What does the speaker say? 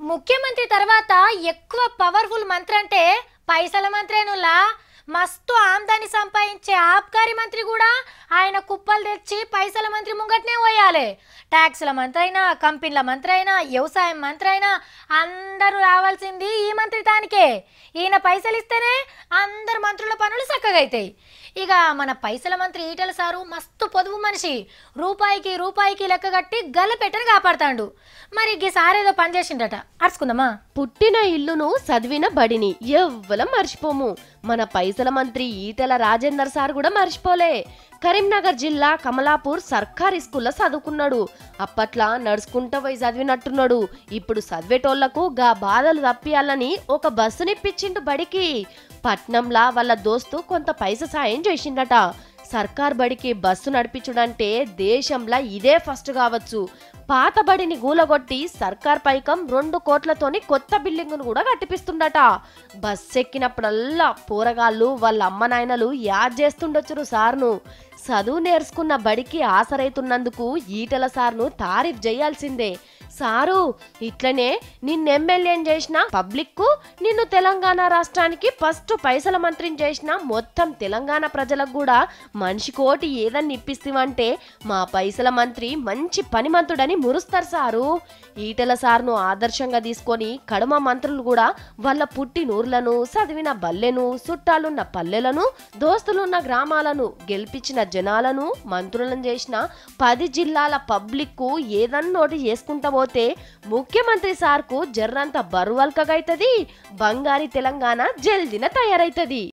ముఖ్యమంత్రి తర్వాత ఎక్కువ పవర్ఫుల్ మంత్రి అంటే పైసల మంత్రేనులా. మస్తు ఆమ్దాని సంపాదించే ఆబ్కారీ మంత్రి కూడా ఆయన కుప్పలు తెచ్చి పైసల మంత్రి ముంగట్నే పోయాలి. ట్యాక్స్ల మంత్రి అయినా, కంపెనీల మంత్రి అయినా, వ్యవసాయం మంత్రి అయినా అందరూ రావాల్సింది ఈ మంత్రి తానికే. ఈయన పైసలు ఇస్తేనే అందరు మంత్రుల పనులు చక్కగా అవుతాయి. ఇక మన పైసల మంత్రి ఈటల సారు మస్తు పొదుపు మనిషి. రూపాయికి రూపాయికి లెక్క కట్టి గల్లపెట్టని కాపాడుతాడు. మరి ఈ సారేదో పని చేసిండట, అరుచుకుందామా. పుట్టిన ఇల్లును చదివిన బడిని ఎవ్వలం మర్చిపోము. మన పైసల మంత్రి ఈటెల రాజేందర్ సార్ కూడా మర్చిపోలే. కరీంనగర్ జిల్లా కమలాపూర్ సర్కారీ స్కూల్లో చదువుకున్నాడు. అప్పట్లా నడుచుకుంటూ పోయి చదివినట్టున్నాడు. ఇప్పుడు చదివేటోళ్లకు గా బాధలు తప్పియాలని ఒక బస్సునిప్పించిండు బడికి. పట్నంలా వాళ్ళ దోస్తు కొంత పైస సాయం చేసిండట. సర్కార్ బడికి బస్సు నడిపించుడంటే దేశంలో ఇదే ఫస్ట్ కావచ్చు. పాత బడిని గూలగొట్టి సర్కార్ పైకం 2 కోట్లతోని కొత్త బిల్డింగును కూడా కట్టిపిస్తుండట. బస్సు ఎక్కినప్పుడల్లా పోరగాళ్ళు వాళ్ళ అమ్మ నాయనలు యాద్ చేస్తుండొచ్చురు సార్ను. చదువు నేర్చుకున్న బడికి ఆసరైతున్నందుకు ఈటల సార్ను తారీఫ్ చేయాల్సిందే. సారు ఇట్లనే నిన్ను ఎమ్మెల్యేని చేసిన పబ్లిక్, నిన్ను తెలంగాణ రాష్ట్రానికి ఫస్ట్ పైసల మంత్రిని చేసిన మొత్తం తెలంగాణ ప్రజలకు కూడా మనిషి కోటి ఏదన్నా ఇప్పిస్తామంటే మా పైసల మంత్రి మంచి పనిమంతుడని మురుస్తారు సారు. ఈటల సార్ను ఆదర్శంగా తీసుకొని కడమ మంత్రులు కూడా వాళ్ళ పుట్టినూర్లను, చదివిన బల్లెను, చుట్టాలున్న పల్లెలను, దోస్తులున్న గ్రామాలను, గెలిపించిన జనాలను మంత్రులను చేసిన 10 జిల్లాల పబ్లిక్ ఏదన్నోటి చేసుకుంటా పోతే ముఖ్యమంత్రి సార్కు జర్రంత బరువల్కగైతది. బంగారి తెలంగాణ జల్దిన తయారైతది.